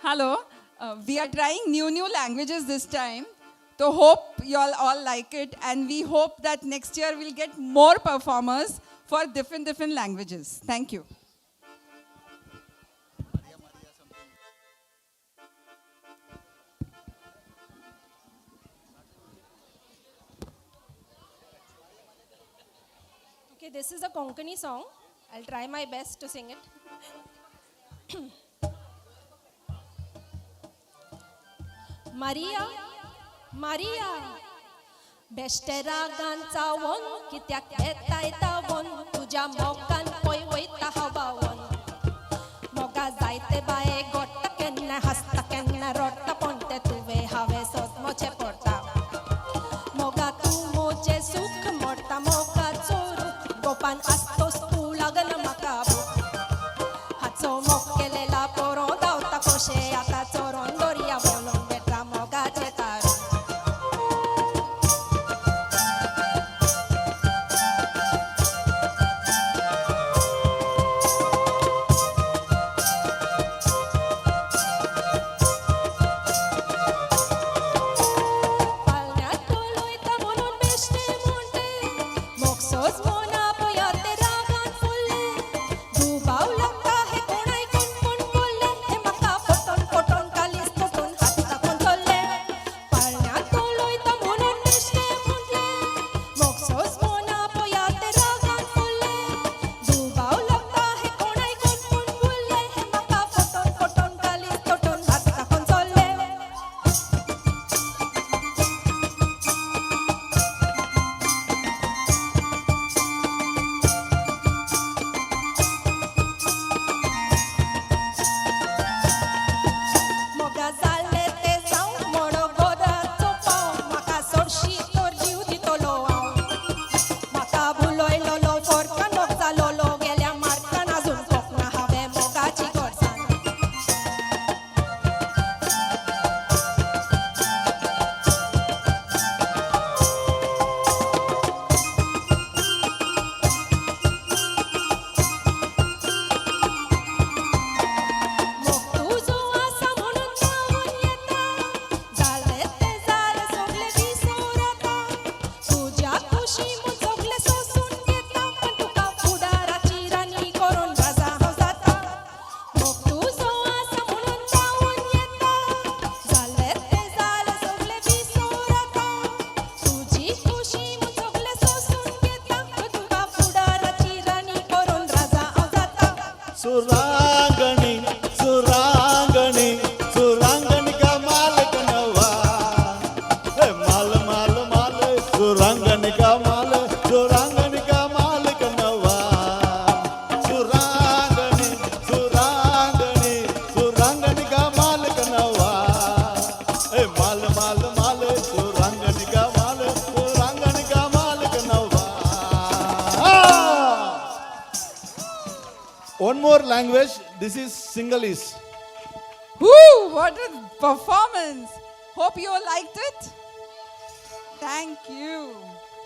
Hello. We are trying new languages this time. So hope you all like it, and we hope that next year we'll get more performers for different languages. Thank you. Okay, this is a Konkani song. I'll try my best to sing it. Maria, Maria, बेश्टे रागांचा one कित्याक येता येता one तुझ्या मोगान पळय वयता हवा one Moga जायते बाये गोट्टा केन्ना हसता केन्ना रडटा पण ते तुवें हांवें सोचमोचें पडटा मोगा तूं मोचें सुख मोडटा मोगा चोरू गोपान आसतोस तूं लागल म्हाका हाचो मोग केलेला पोरो धांवता कोशे आतां चोरोन दर्या बोलोन बेटा मोगाचें तारून सुरांगणी सुरांगणी सुरांगणी का मालक नवा माल माल माल सुरांगणी का माल सुरांगणी का मालक नवा सुरांगणी सुरांगणी सुरांगणी का मालक नवा माल माल माल सुरांगणी का माल सुरांगणी का मालक नवा. One more language. This is Sinhalese. Woo! What a performance! Hope you all liked it. Thank you.